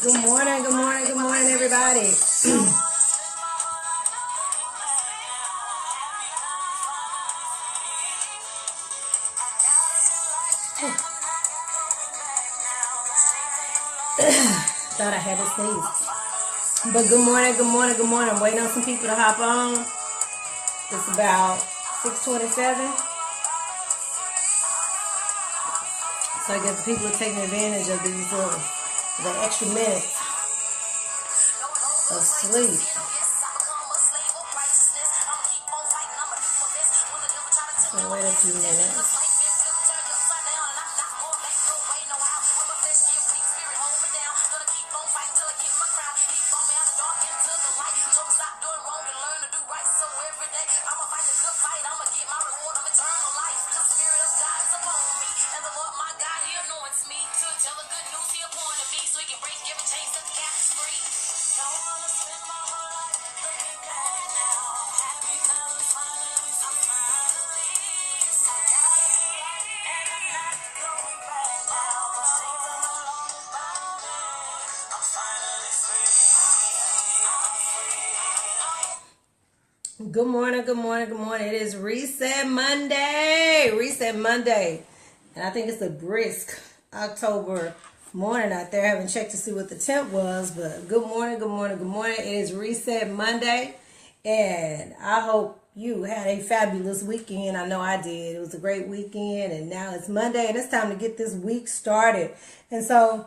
Good morning, good morning, good morning, everybody. Thought I had to sneeze. But good morning, good morning, good morning. I'm waiting on some people to hop on. It's about 6:27. So I guess people are taking advantage of these the extra minutes of sleep. So wait a few minutes. Good morning, good morning, good morning. It is Reset Monday. Reset Monday. And I think it's a brisk October morning out there. I haven't checked to see what the temp was, but good morning, good morning, good morning. It is Reset Monday. And I hope you had a fabulous weekend. I know I did. It was a great weekend. And now it's Monday and it's time to get this week started. And so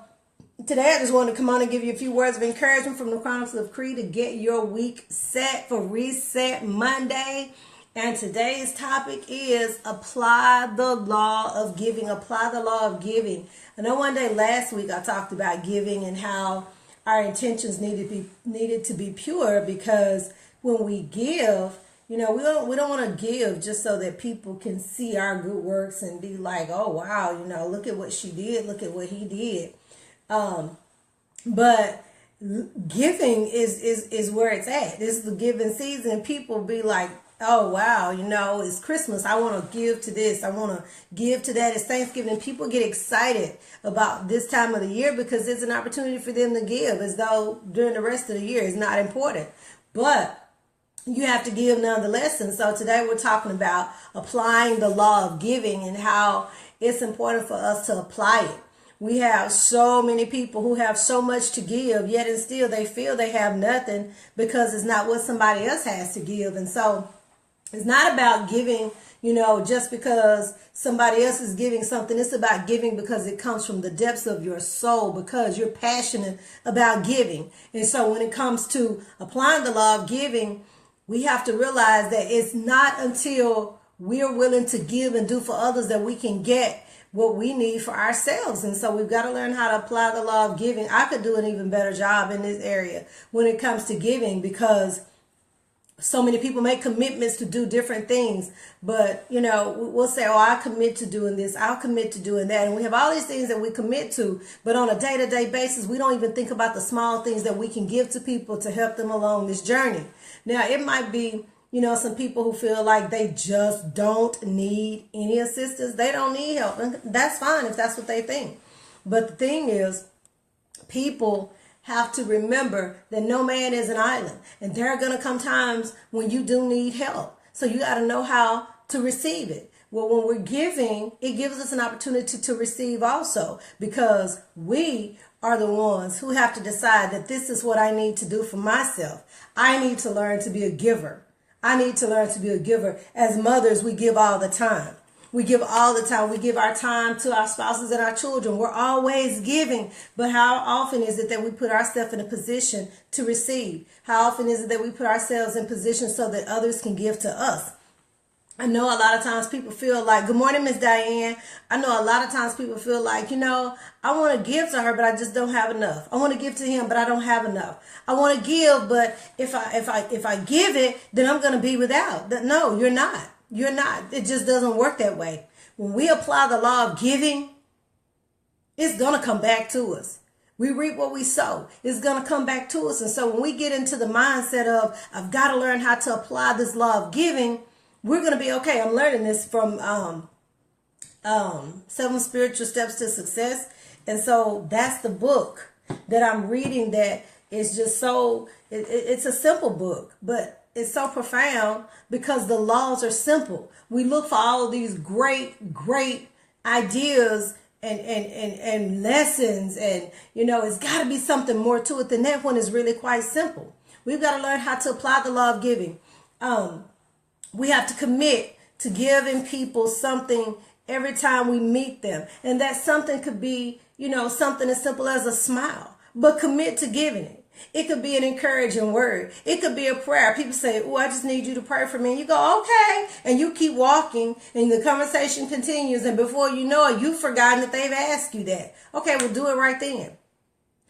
today I just wanted to come on and give you a few words of encouragement from the Chronicles of Cree to get your week set for Reset Monday. And today's topic is apply the law of giving. Apply the law of giving. I know one day last week I talked about giving and how our intentions needed to be pure, because when we give, we don't want to give just so that people can see our good works and be like, oh wow, look at what she did, look at what he did. But giving is where it's at. This is the giving season. People be like, oh wow, it's Christmas. I want to give to this. I want to give to that. It's Thanksgiving. People get excited about this time of the year because it's an opportunity for them to give, as though during the rest of the year is not important. But you have to give nonetheless. And so today we're talking about applying the law of giving and how it's important for us to apply it. We have so many people who have so much to give, yet and still they feel they have nothing because it's not what somebody else has to give. And so it's not about giving, just because somebody else is giving something. It's about giving because it comes from the depths of your soul, because you're passionate about giving. And so when it comes to applying the law of giving, we have to realize that it's not until we're willing to give and do for others that we can get what we need for ourselves. And so we've got to learn how to apply the law of giving. I could do an even better job in this area when it comes to giving, because so many people make commitments to do different things. But, we'll say, oh, I commit to doing this. I'll commit to doing that. And we have all these things that we commit to. But on a day-to-day basis, we don't even think about the small things that we can give to people to help them along this journey. Now, it might be some people who feel like they just don't need any assistance. They don't need help. And that's fine if that's what they think. But the thing is, people have to remember that no man is an island. And there are going to come times when you do need help. So you got to know how to receive it. Well, when we're giving, it gives us an opportunity to receive also, because we are the ones who have to decide that this is what I need to do for myself. I need to learn to be a giver. I need to learn to be a giver. As mothers, we give all the time. We give all the time. We give our time to our spouses and our children. We're always giving. But how often is it that we put ourselves in a position to receive? How often is it that we put ourselves in position so that others can give to us? I know a lot of times people feel like, good morning, Miss Diane. I know a lot of times people feel like, I want to give to her, but I just don't have enough. I want to give to him, but I don't have enough. I want to give, but if I give it, then I'm going to be without. No, you're not. You're not. It just doesn't work that way. When we apply the law of giving, it's going to come back to us. We reap what we sow. It's going to come back to us. And so when we get into the mindset of, I've got to learn how to apply this law of giving, we're going to be okay. I'm learning this from 7 Spiritual Steps to Success. And so that's the book. that I'm reading that is just so, it's a simple book, but it's so profound because the laws are simple. We look for all of these great ideas and lessons, and it's got to be something more to it than that. One is really quite simple. We've got to learn how to apply the law of giving. We have to commit to giving people something every time we meet them, and that something could be something as simple as a smile, but commit to giving it. It could be an encouraging word. It could be a prayer. People say, "Oh, I just need you to pray for me." And you go, "Okay." And you keep walking and the conversation continues. And before you know it, you've forgotten that they've asked you that. Okay, we'll do it right then.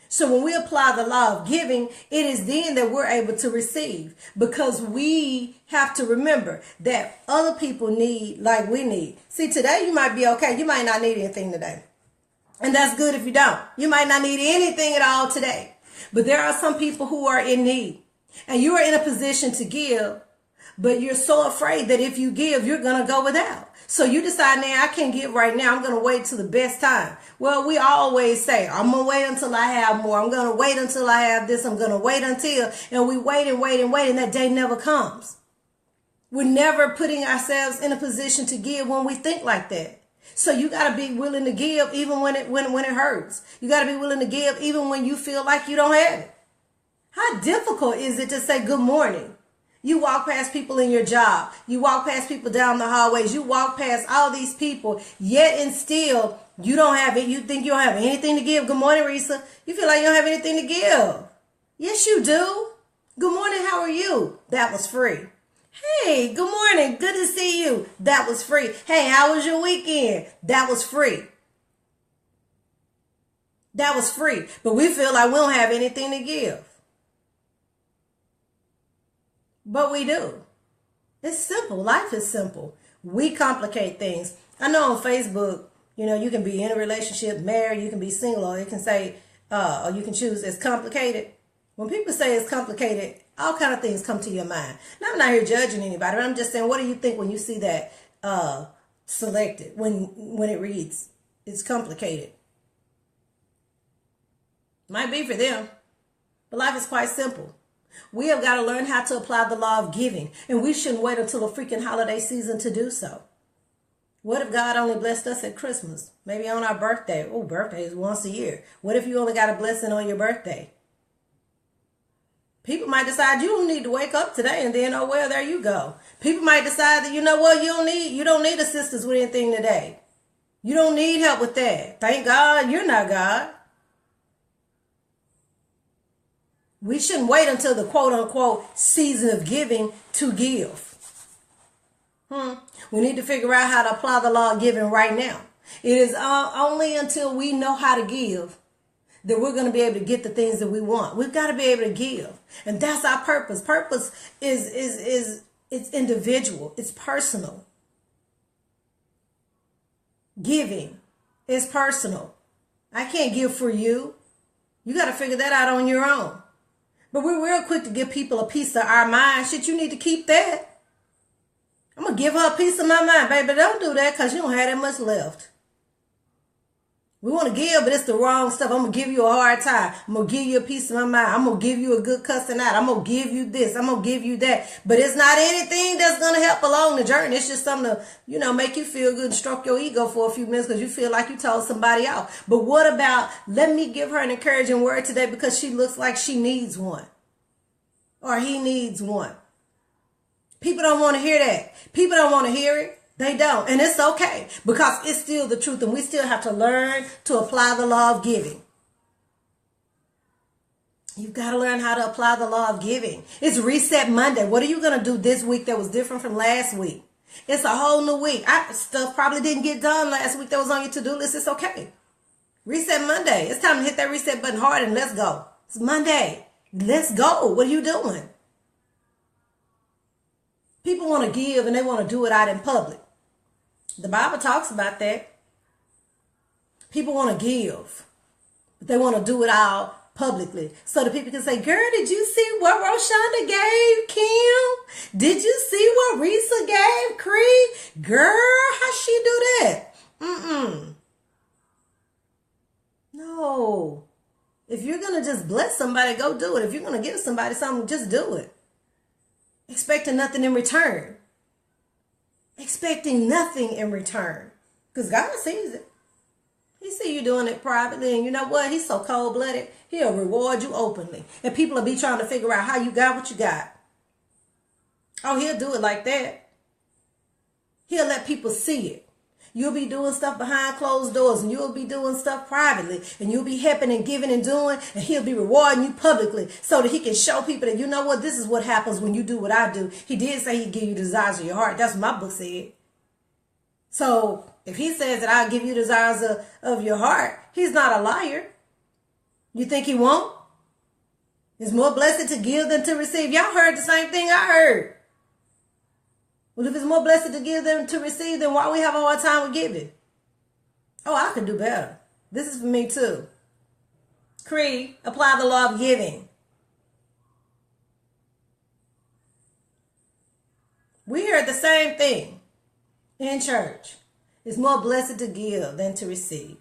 So when we apply the law of giving, it is then that we're able to receive, because we have to remember that other people need like we need. See, today you might be okay. You might not need anything today. And that's good if you don't. You might not need anything at all today. But there are some people who are in need, and you are in a position to give, but you're so afraid that if you give, you're going to go without. So you decide, now I can't give right now. I'm going to wait till the best time. Well, we always say, I'm going to wait until I have more. I'm going to wait until I have this. I'm going to wait until, and we wait and wait and wait, and that day never comes. We're never putting ourselves in a position to give when we think like that. So you got to be willing to give even when it hurts. You got to be willing to give even when you feel like you don't have it. How difficult is it to say good morning? You walk past people in your job. You walk past people down the hallways. You walk past all these people, yet and still you don't have it. You think you don't have anything to give. Good morning, Risa. You feel like you don't have anything to give. Yes, you do. Good morning. How are you? That was free. Hey, good morning. Good to see you. That was free. Hey, how was your weekend? That was free. That was free. But we feel like we don't have anything to give. But we do. It's simple. Life is simple. We complicate things. I know on Facebook, you can be in a relationship, married, you can be single, or you can say, or you can choose it's complicated. When people say it's complicated, all kind of things come to your mind. Now, I'm not here judging anybody, but I'm just saying, what do you think when you see that selected, when it reads, it's complicated? Might be for them, but life is quite simple. We have got to learn how to apply the law of giving, and we shouldn't wait until a freaking holiday season to do so. What if God only blessed us at Christmas? Maybe on our birthday. Oh, birthday is once a year. What if you only got a blessing on your birthday? People might decide you don't need to wake up today, and then, oh, well, there you go. People might decide that, you don't need assistance with anything today. You don't need help with that. Thank God you're not God. We shouldn't wait until the quote unquote season of giving to give. We need to figure out how to apply the law of giving right now. It is only until we know how to give that we're going to be able to get the things that we want. We've got to be able to give. And that's our purpose. Purpose is it's individual. It's personal. Giving is personal. I can't give for you. You got to figure that out on your own. But we're real quick to give people a piece of our mind. Shit, you need to keep that. I'm going to give her a piece of my mind. Baby, don't do that because you don't have that much left. We want to give, but it's the wrong stuff. I'm going to give you a hard time. I'm going to give you a piece of my mind. I'm going to give you a good cussing out. I'm going to give you this. I'm going to give you that. But it's not anything that's going to help along the journey. It's just something to, make you feel good and stroke your ego for a few minutes because you feel like you told somebody off. But what about, let me give her an encouraging word today because she looks like she needs one. Or he needs one. People don't want to hear that. People don't want to hear it. They don't. And it's okay because it's still the truth, and we still have to learn to apply the law of giving. You've got to learn how to apply the law of giving. It's Reset Monday. What are you going to do this week that was different from last week? It's a whole new week. Stuff probably didn't get done last week that was on your to-do list. It's okay. Reset Monday. It's time to hit that reset button hard and let's go. It's Monday. Let's go. What are you doing? People want to give and they want to do it out in public. The Bible talks about that. People want to give, but they want to do it all publicly. So the people can say, girl, did you see what Roshonda gave Kim? Did you see what Risa gave Cree? Girl, how she do that? No. If you're going to just bless somebody, go do it. If you're going to give somebody something, just do it. Expecting nothing in return. Expecting nothing in return. Because God sees it. He see you doing it privately. And you know what? He's so cold-blooded. He'll reward you openly. And people will be trying to figure out how you got what you got. Oh, he'll do it like that. He'll let people see it. You'll be doing stuff behind closed doors, and you'll be doing stuff privately, and you'll be helping and giving and doing, and he'll be rewarding you publicly so that he can show people that, you know what, this is what happens when you do what I do. He did say he'd give you the desires of your heart. That's what my book said. So if he says that I'll give you desires of your heart, he's not a liar. You think he won't? It's more blessed to give than to receive. Y'all heard the same thing I heard. Well, if it's more blessed to give than to receive, then why we have a hard time with giving? Oh, I can do better. This is for me too. Creed, apply the law of giving. We heard the same thing in church. It's more blessed to give than to receive.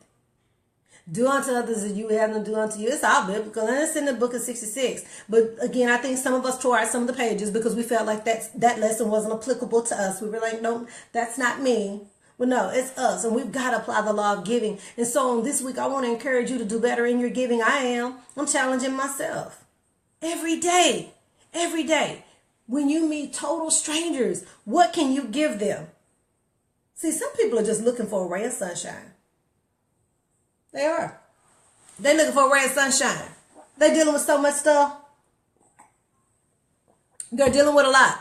Do unto others as you would have them do unto you. It's all biblical, and it's in the book of 66. But again, I think some of us tore out some of the pages because we felt like that lesson wasn't applicable to us. We were like, no, that's not me. Well, no, it's us, and we've got to apply the law of giving. And so on this week, I want to encourage you to do better in your giving. I'm challenging myself every day. Every day. When you meet total strangers, what can you give them? See, some people are just looking for a ray of sunshine. They are. They're looking for a ray of sunshine. They're dealing with so much stuff. They're dealing with a lot.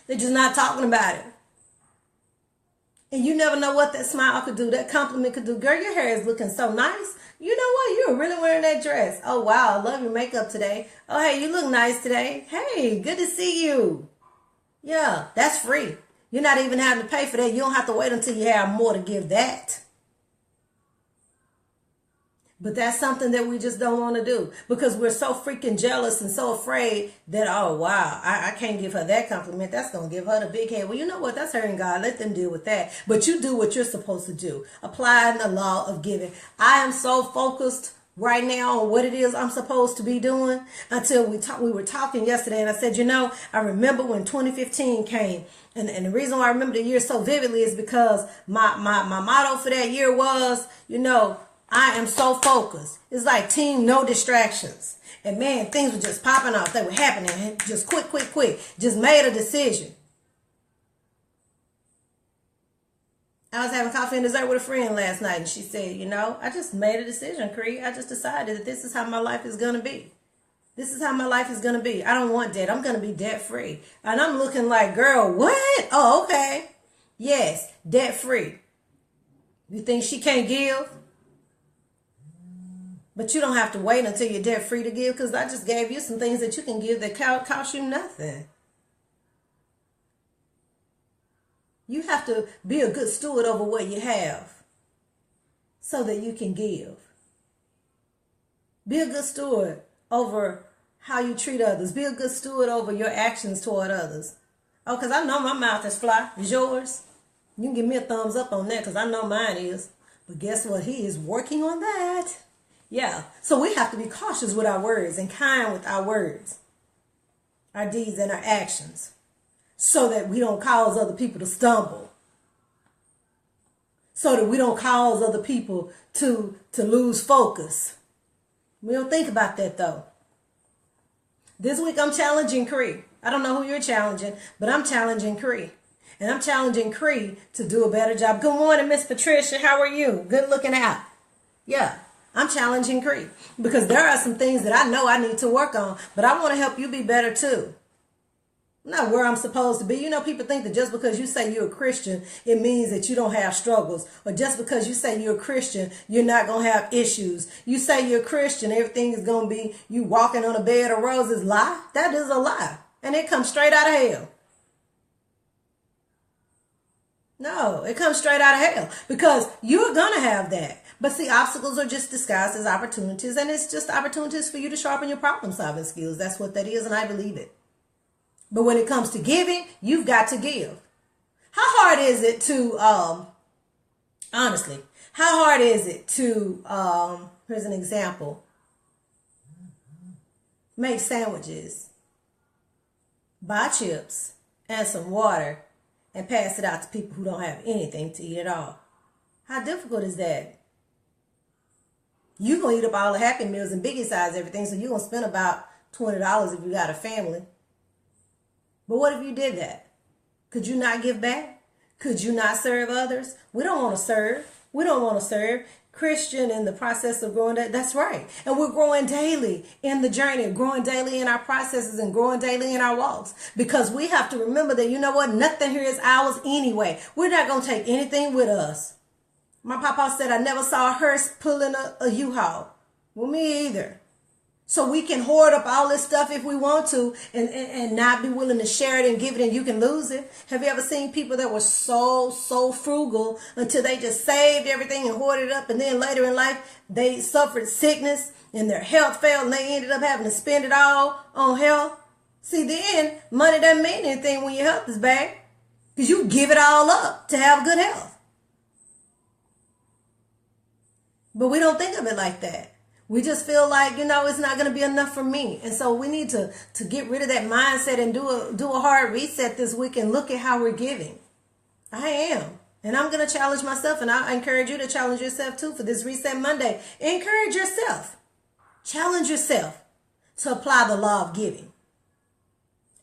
They're just not talking about it. And you never know what that smile could do, that compliment could do. Girl, your hair is looking so nice. You know what? You're really wearing that dress. Oh, wow. I love your makeup today. Oh, hey, you look nice today. Hey, good to see you. Yeah, that's free. You're not even having to pay for that. You don't have to wait until you have more to give that. But that's something that we just don't want to do because we're so freaking jealous and so afraid that, oh, wow, I can't give her that compliment. That's going to give her the big head. Well, you know what? That's her and God. Let them deal with that. But you do what you're supposed to do. Applying the law of giving. I am so focused right now on what it is I'm supposed to be doing until we were talking yesterday. And I said, you know, I remember when 2015 came. And the reason why I remember the year so vividly is because my motto for that year was, you know, I am so focused. It's like team, no distractions. And man, things were just popping off. They were happening. Just quick. Just made a decision. I was having coffee and dessert with a friend last night. And she said, you know, I just made a decision, Cree. I just decided that this is how my life is going to be. This is how my life is going to be. I don't want debt. I'm going to be debt free. And I'm looking like, girl, what? Oh, okay. Yes, debt free. You think she can't give? But you don't have to wait until you're debt free to give because I just gave you some things that you can give that cost you nothing. You have to be a good steward over what you have so that you can give. Be a good steward over how you treat others. Be a good steward over your actions toward others. Oh, because I know my mouth is fly. Is yours? You can give me a thumbs up on that because I know mine is. But guess what? He is working on that. Yeah, so we have to be cautious with our words and kind with our words, our deeds and our actions, so that we don't cause other people to stumble, so that we don't cause other people to lose focus. We don't think about that though. This week I'm challenging Cree. I don't know who you're challenging, but I'm challenging Cree. And I'm challenging Cree to do a better job. Good morning, Miss Patricia. How are you? Good looking out. Yeah. I'm challenging Cree because there are some things that I know I need to work on, but I want to help you be better too. I'm not where I'm supposed to be. You know, people think that just because you say you're a Christian, it means that you don't have struggles. Or just because you say you're a Christian, you're not going to have issues. You say you're a Christian, everything is going to be you walking on a bed of roses. Lie? That is a lie. And it comes straight out of hell. No, it comes straight out of hell because you're going to have that. But see, obstacles are just disguised as opportunities, and it's just opportunities for you to sharpen your problem-solving skills. That's what that is, and I believe it. But when it comes to giving, you've got to give. How hard is it to, honestly, how hard is it to, here's an example. make sandwiches, buy chips and some water, and pass it out to people who don't have anything to eat at all. How difficult is that? You're going to eat up all the Happy Meals and biggie size everything, so you're going to spend about $20 if you got a family. But what if you did that? Could you not give back? Could you not serve others? We don't want to serve. We don't want to serve. Christian in the process of growing, that's right. And we're growing daily in the journey, growing daily in our processes and growing daily in our walks. Because we have to remember that, you know what? Nothing here is ours anyway. We're not going to take anything with us. My papa said, I never saw a hearse pulling a U-Haul. Well, me either. So we can hoard up all this stuff if we want to and not be willing to share it and give it, and you can lose it. Have you ever seen people that were so frugal until they just saved everything and hoarded it up, and then later in life they suffered sickness and their health failed and they ended up having to spend it all on health? See, then money doesn't mean anything when your health is bad because you give it all up to have good health. But we don't think of it like that. We just feel like, it's not going to be enough for me. And so we need to get rid of that mindset and do a hard reset this week and look at how we're giving. I am. And I'm going to challenge myself, and I encourage you to challenge yourself too for this Reset Monday. Encourage yourself. Challenge yourself to apply the law of giving.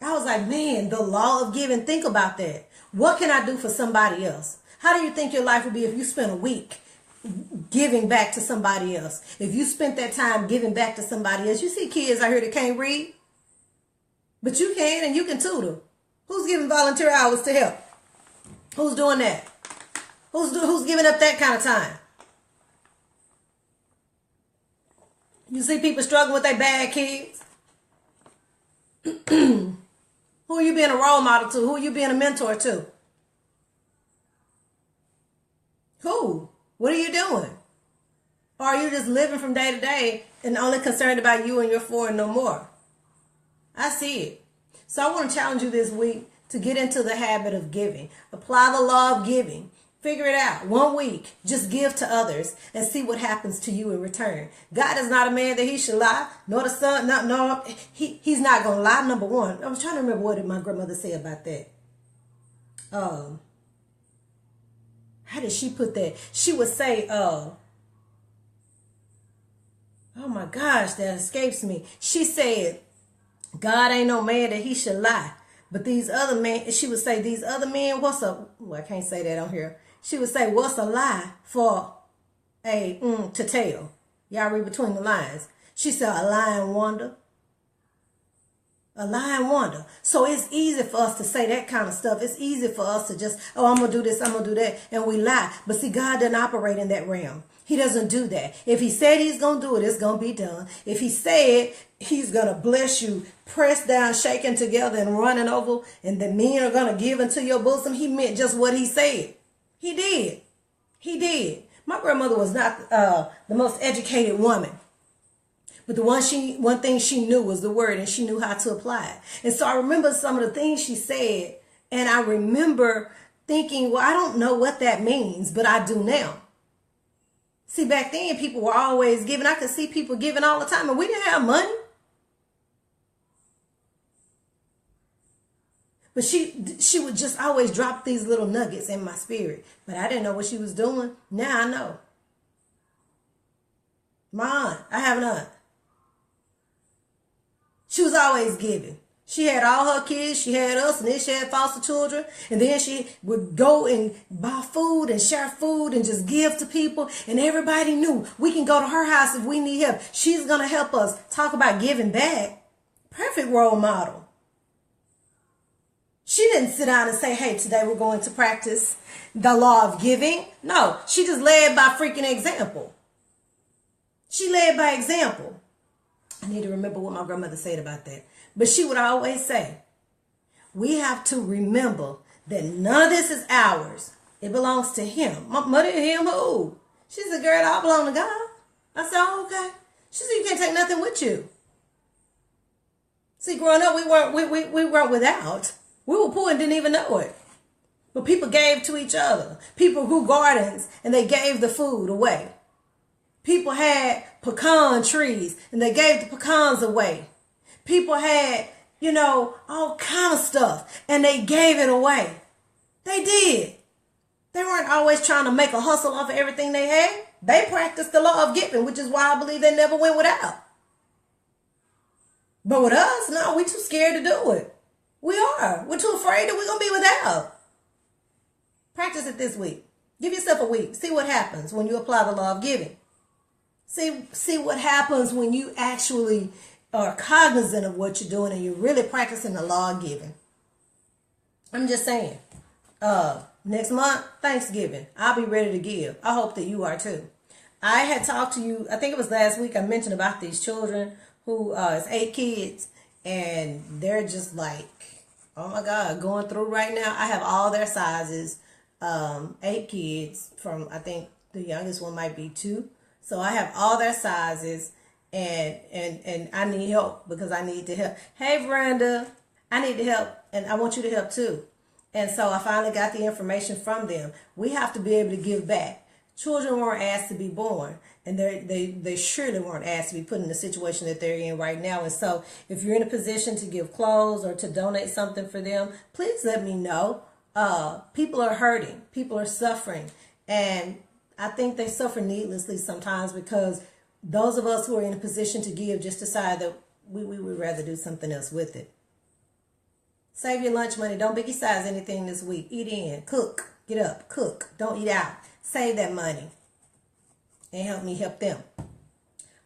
I was like, man, the law of giving. Think about that. What can I do for somebody else? How do you think your life would be if you spent a week giving back to somebody else? If you spent that time giving back to somebody else. You see kids out here that can't read, but you can, and you can tutor. Who's giving volunteer hours to help? Who's doing that? Who's giving up that kind of time? You see people struggling with their bad kids. Who are you being a role model to? Who are you being a mentor to? Who? What are you doing? Or are you just living from day to day and only concerned about you and your four and no more? I see it. So I want to challenge you this week to get into the habit of giving. Apply the law of giving. Figure it out. 1 week, just give to others and see what happens to you in return. God is not a man that he should lie, nor the son. No, he's not going to lie, number one. I was trying to remember what did my grandmother say about that. How did she put that? She would say, oh my gosh, that escapes me. She said, God ain't no man that he should lie. But these other men, she would say, these other men, I can't say that on here. She would say, what's a lie for to tell? Y'all read between the lines. She said, a lying wonder. A lying wonder. So it's easy for us to say that kind of stuff. It's easy for us to just, I'm going to do this, I'm going to do that. And we lie. But see, God doesn't operate in that realm. He doesn't do that. If he said he's going to do it, it's going to be done. If he said he's going to bless you, pressed down, shaken together, and running over, and the men are going to give into your bosom, he meant just what he said. He did. He did. My grandmother was not the most educated woman. But the one thing she knew was the word, and she knew how to apply it. And so I remember some of the things she said, and I remember thinking, well, I don't know what that means, but I do now. See, back then, people were always giving. I could see people giving all the time, and we didn't have money. But she would just always drop these little nuggets in my spirit. But I didn't know what she was doing. Now I know. My aunt, I have an aunt. She was always giving. She had all her kids. She had us, and then she had foster children. And then she would go and buy food and share food and just give to people. And everybody knew we can go to her house if we need help. She's going to help us. Talk about giving back. Perfect role model. She didn't sit down and say, hey, today we're going to practice the law of giving. No, she just led by freaking example. She led by example. I need to remember what my grandmother said about that. But she would always say, we have to remember that none of this is ours. It belongs to him. My mother, him, who? She said, girl, it all belong to God. I said, oh, okay. She said, you can't take nothing with you. See, growing up, we weren't without. We were poor and didn't even know it. But people gave to each other. People grew gardens and they gave the food away. People had pecan trees and they gave the pecans away. People had, all kind of stuff, and they gave it away. They did. They weren't always trying to make a hustle off of everything they had. They practiced the law of giving, which is why I believe they never went without. But with us, no, we're too scared to do it. We are. We're too afraid that we're going to be without. Practice it this week. Give yourself a week. See what happens when you apply the law of giving. See what happens when you actually are cognizant of what you're doing and you're really practicing the law of giving. I'm just saying. Next month, Thanksgiving, I'll be ready to give. I hope that you are too. I had talked to you, I think it was last week, I mentioned about these children who is 8 kids, and they're just like, oh my God, going through right now. I have all their sizes, 8 kids from, I think the youngest one might be 2. So I have all their sizes, and I need help because I need to help. Hey, Brenda, I need to help, and I want you to help too. And so I finally got the information from them. We have to be able to give back. Children weren't asked to be born, and they surely weren't asked to be put in the situation that they're in right now. And so if you're in a position to give clothes or to donate something for them, please let me know. People are hurting. People are suffering. And I think they suffer needlessly sometimes because those of us who are in a position to give just decide that we would rather do something else with it. Save your lunch money. Don't biggie size anything this week. Eat in. Cook. Get up. Cook. Don't eat out. Save that money. And help me help them.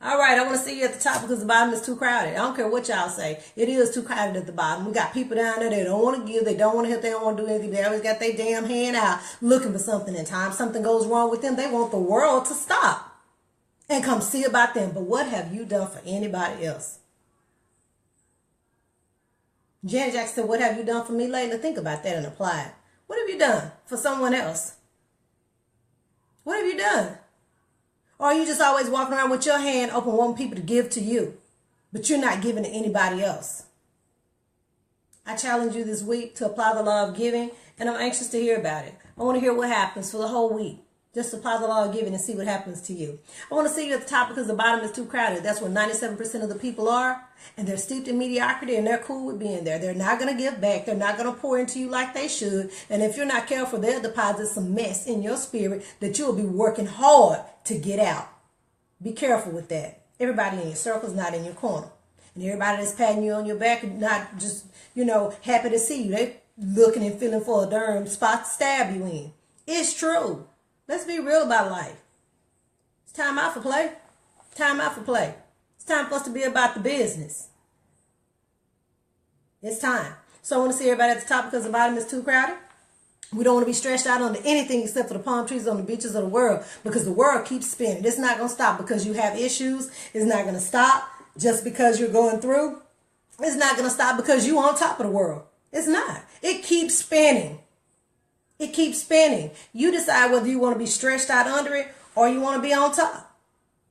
All right. I want to see you at the top because the bottom is too crowded. I don't care what y'all say. It is too crowded at the bottom. We got people down there. They don't want to give. They don't want to help. They don't want to do anything. They always got their damn hand out looking for something. In time something goes wrong with them, they want the world to stop and come see about them. But what have you done for anybody else? Janet Jackson said, what have you done for me lately? Think about that and apply it. What have you done for someone else? What have you done? Or are you just always walking around with your hand open wanting people to give to you, but you're not giving to anybody else? I challenge you this week to apply the law of giving, and I'm anxious to hear about it. I want to hear what happens for the whole week. Just apply the law of giving and see what happens to you. I want to see you at the top because the bottom is too crowded. That's where 97% of the people are. And they're steeped in mediocrity and they're cool with being there. They're not going to give back. They're not going to pour into you like they should. And if you're not careful, they'll deposit some mess in your spirit that you'll be working hard to get out. Be careful with that. Everybody in your circle is not in your corner. And everybody that's patting you on your back and not just, happy to see you. They're looking and feeling for a darn spot to stab you in. It's true. Let's be real about life. It's time out for play. Time out for play. It's time for us to be about the business. It's time. So I want to see everybody at the top because the bottom is too crowded. We don't want to be stretched out onto anything except for the palm trees on the beaches of the world because the world keeps spinning. It's not going to stop because you have issues. It's not going to stop just because you're going through. It's not going to stop because you're on top of the world. It's not. It keeps spinning. It keeps spinning. You decide whether you want to be stretched out under it or you want to be on top.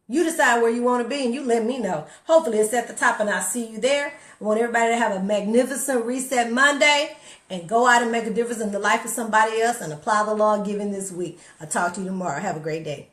You decide where you want to be and you let me know. Hopefully it's at the top and I'll see you there. I want everybody to have a magnificent Reset Monday and go out and make a difference in the life of somebody else and apply the law of giving this week. I'll talk to you tomorrow. Have a great day.